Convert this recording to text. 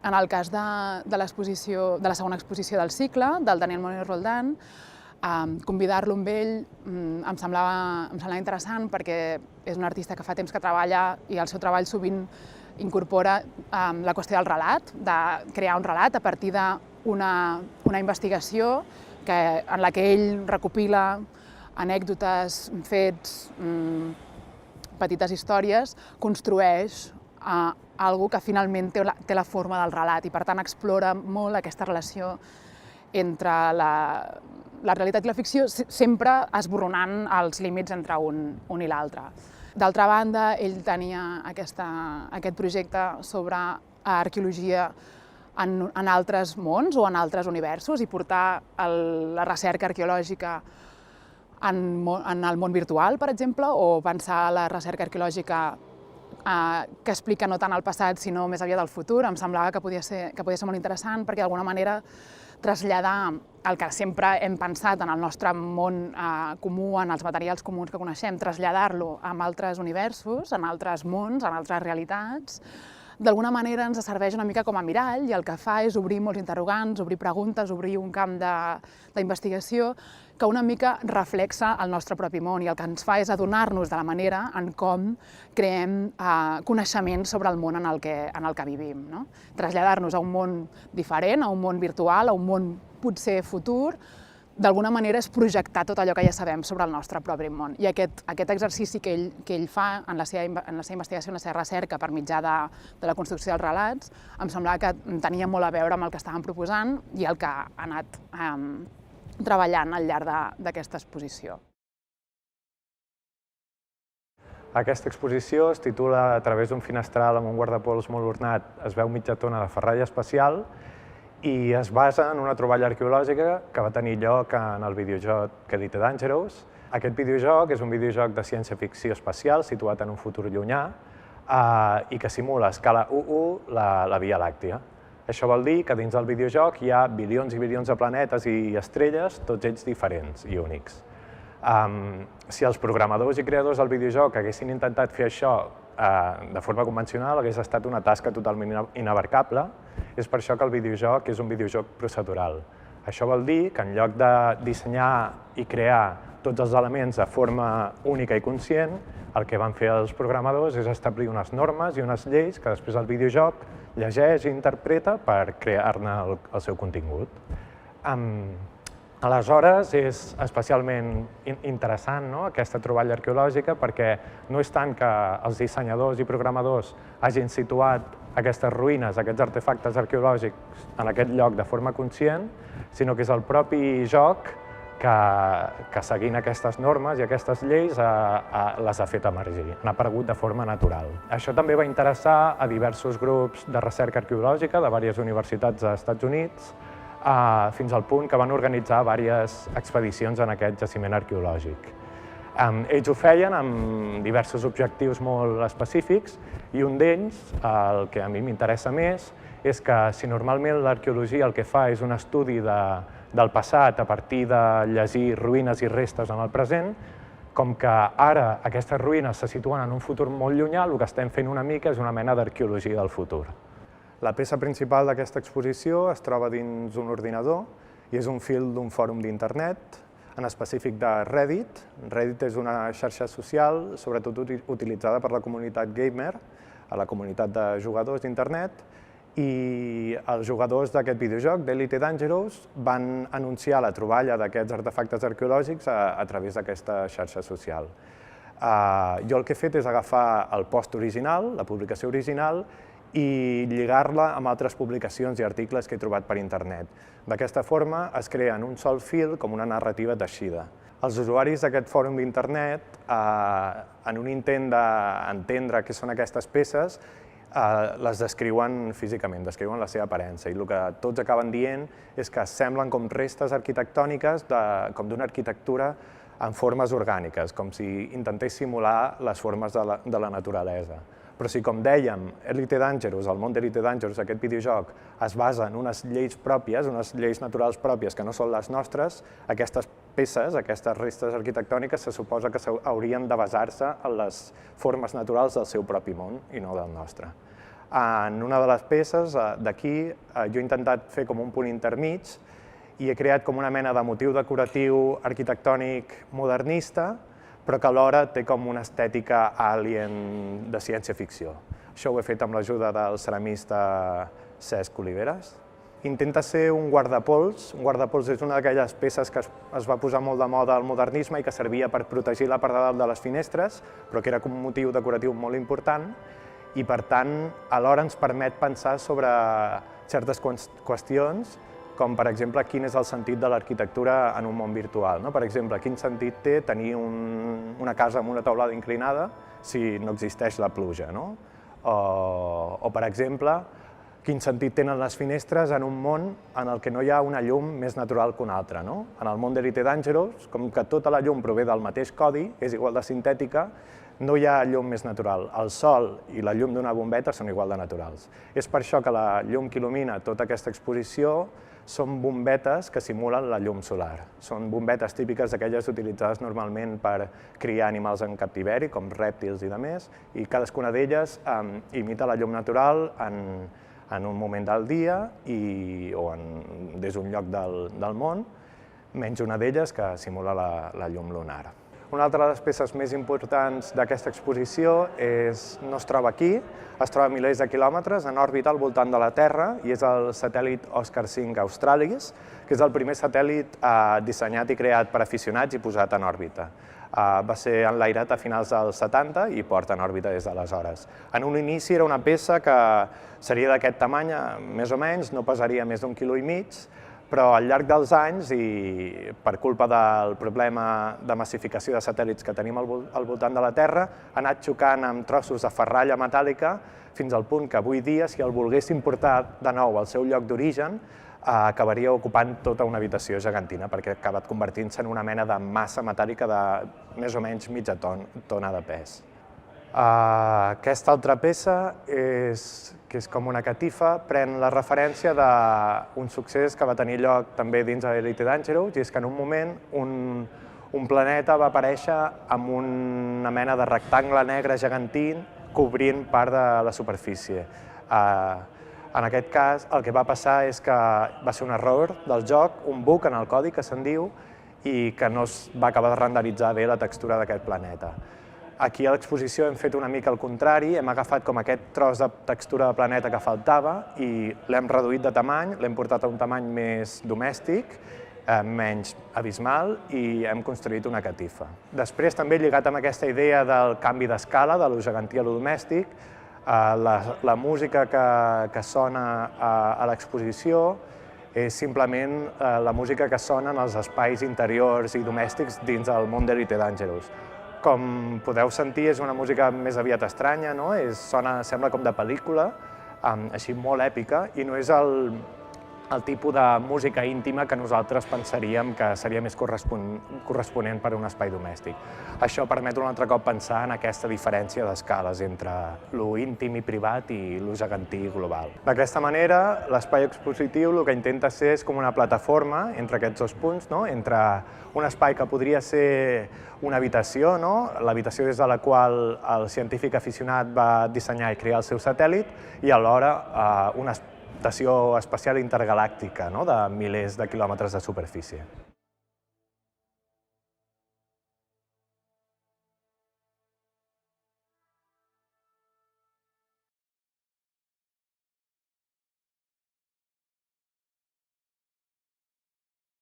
En el cas de la segona exposició del cicle, del Daniel Moreno Roldán, convidar-lo amb ell em semblava interessant perquè és un artista que fa temps que treballa i el seu treball sovint incorpora la qüestió del relat, de crear un relat a partir d'una investigació en la que ell recopila anècdotes, fets, petites històries, construeix algo que finalment té la forma del relat i per tant explora molt aquesta relació entre la realitat i la ficció, sempre esborronant els límits entre un i l'altre. D'altra banda, ell tenia aquest projecte sobre arqueologia en altres mons o en altres universos i portar la recerca arqueològica en el món virtual, per exemple, o pensar la recerca arqueològica que explica no tant el passat, sinó més aviat el futur. Em semblava que podia ser molt interessant perquè d'alguna manera traslladar el que sempre hem pensat en el nostre món comú, en els materials comuns que coneixem, traslladar-lo a altres universos, en altres mons, en altres realitats, d'alguna manera ens serveix una mica com a mirall i el que fa és obrir molts interrogants, obrir preguntes, obrir un camp d'investigació que una mica reflexa el nostre propi món i el que ens fa és adonar-nos de la manera en com creem coneixement sobre el món en el que vivim. Traslladar-nos a un món diferent, a un món virtual, a un món potser futur, d'alguna manera és projectar tot allò que ja sabem sobre el nostre propi món. I aquest exercici que ell fa en la seva investigació, en la seva recerca per mitjà de la construcció dels relats, em semblava que tenia molt a veure amb el que estàvem proposant i el que ha anat treballant al llarg d'aquesta exposició. Aquesta exposició es titula A través d'un finestral amb un guardapols molt ornat es veu mitja tona de ferralla espacial i es basa en una troballa arqueològica que va tenir lloc en el videojoc Elite Dangerous. Aquest videojoc és un videojoc de ciència-ficció espacial situat en un futur llunyà i que simula a escala 1:1 la Via Làctia. Això vol dir que dins del videojoc hi ha bilions i bilions de planetes i estrelles, tots ells diferents i únics. Si els programadors i creadors del videojoc haguessin intentat fer això de forma convencional, hagués estat una tasca totalment inabarcable. És per això que el videojoc és un videojoc procedural. Això vol dir que en lloc de dissenyar i crear tots els elements de forma única i conscient, el que van fer els programadors és establir unes normes i unes lleis que després el videojoc llegeix i interpreta per crear-ne el seu contingut. Aleshores, és especialment interessant aquesta troballa arqueològica perquè no és tant que els dissenyadors i programadors hagin situat aquestes ruïnes, aquests artefactes arqueològics en aquest lloc de forma conscient, sinó que és el propi joc que seguint aquestes normes i aquestes lleis les ha fet emergir, han aparegut de forma natural. Això també va interessar a diversos grups de recerca arqueològica de diverses universitats dels Estats Units, fins al punt que van organitzar diverses expedicions en aquest jaciment arqueològic. Ells ho feien amb diversos objectius molt específics i un d'ells, el que a mi m'interessa més, és que si normalment l'arqueologia el que fa és un estudi del passat a partir de llegir ruïnes i restes en el present, com que ara aquestes ruïnes se situen en un futur molt llunyà, el que estem fent una mica és una mena d'arqueologia del futur. La peça principal d'aquesta exposició es troba dins un ordinador i és un fil d'un fòrum d'internet, en específic de Reddit. Reddit és una xarxa social, sobretot utilitzada per la comunitat gamer, la comunitat de jugadors d'internet, i els jugadors d'aquest videojoc, d'Elite Dangerous, van anunciar la troballa d'aquests artefactes arqueològics a través d'aquesta xarxa social. Jo el que he fet és agafar el post original, la publicació original, i lligar-la amb altres publicacions i articles que he trobat per internet. D'aquesta forma es crea en un sol fil com una narrativa teixida. Els usuaris d'aquest fòrum d'internet, en un intent d'entendre què són aquestes peces, les descriuen físicament, descriuen la seva aparença, i el que tots acaben dient és que semblen com restes arquitectòniques com d'una arquitectura en formes orgàniques, com si intentés simular les formes de la naturalesa. Però si, com dèiem, Elite Dangerous, el món d'Elite Dangerous, aquest videojoc, es basa en unes lleis pròpies, unes lleis naturals pròpies que no són les nostres, aquestes peces, aquestes restes arquitectòniques, se suposa que haurien de basar-se en les formes naturals del seu propi món i no del nostre. En una de les peces d'aquí jo he intentat fer com un punt intermig i he creat com una mena de motiu decoratiu arquitectònic modernista, però que alhora té com una estètica alien de ciència-ficció. Això ho he fet amb l'ajuda del ceramista Cesc Oliveres. Intenta ser un guardapols. Un guardapols és una d'aquelles peces que es va posar molt de moda al modernisme i que servia per protegir la part de dalt de les finestres, però que era com un motiu decoratiu molt important i, per tant, alhora ens permet pensar sobre certes qüestions, com, per exemple, quin és el sentit de l'arquitectura en un món virtual. Per exemple, quin sentit té tenir una casa amb una teulada inclinada si no existeix la pluja. O, per exemple, quin sentit tenen les finestres en un món en el que no hi ha una llum més natural que una altra. En el món d'Elite Dangerous, com que tota la llum prové del mateix codi, és igual de sintètica, no hi ha llum més natural. El sol i la llum d'una bombeta són igual de naturals. És per això que la llum que il·lumina tota aquesta exposició són bombetes que simulen la llum solar. Són bombetes típiques d'aquelles utilitzades normalment per criar animals en captiveri, com rèptils i demés, i cadascuna d'elles imita la llum natural en un moment del dia o des d'un lloc del món, menys una d'elles que simula la llum lunar. Una altra de les peces més importants d'aquesta exposició no es troba aquí, es troba a milers de quilòmetres en òrbita al voltant de la Terra i és el satèl·lit Oscar V Australis, que és el primer satèl·lit dissenyat i creat per aficionats i posat en òrbita. Va ser enlairat a finals dels 70 i porta en òrbita des d'aleshores. En un inici era una peça que seria d'aquest tamany, més o menys, no pesaria més d'1,5 quilòmetres, però al llarg dels anys i per culpa del problema de massificació de satèl·lits que tenim al voltant de la Terra, ha anat xocant amb trossos de ferralla metàl·lica fins al punt que avui dia, si el volguéssim portar de nou al seu lloc d'origen, acabaria ocupant tota una habitació gegantina, perquè ha acabat convertint-se en una mena de massa metàl·lica de més o menys mitja tona de pes. Aquesta altra peça, que és com una catifa, pren la referència d'un succés que va tenir lloc també dins de l'Elite Dangerous, i és que en un moment un planeta va aparèixer amb una mena de rectangle negre gegantí cobrint part de la superfície. En aquest cas, el que va passar és que va ser un error del joc, un bug en el codi que se'n diu, i que no es va acabar de renderitzar bé la textura d'aquest planeta. Aquí a l'exposició hem fet una mica el contrari, hem agafat com aquest tros de textura de planeta que faltava i l'hem reduït de tamany, l'hem portat a un tamany més domèstic, menys abismal, i hem construït una catifa. Després, també lligat amb aquesta idea del canvi d'escala, de lo gegantí a lo domèstic, la música que sona a l'exposició és simplement la música que sona en els espais interiors i domèstics dins del món d'Elite Dangerous. Com podeu sentir, és una música més aviat estranya, sembla com de pel·lícula, així molt èpica, i no és el tipus de música íntima que nosaltres pensaríem que seria més corresponent per a un espai domèstic. Això permet un altre cop pensar en aquesta diferència d'escales entre lo íntim i privat i lo gegantí global. D'aquesta manera, l'espai expositiu el que intenta ser és com una plataforma entre aquests dos punts, entre un espai que podria ser una habitació, l'habitació des de la qual el científic aficionat va dissenyar i crear el seu satèl·lit, i alhora una estació espacial intergalàctica de milers de quilòmetres de superfície.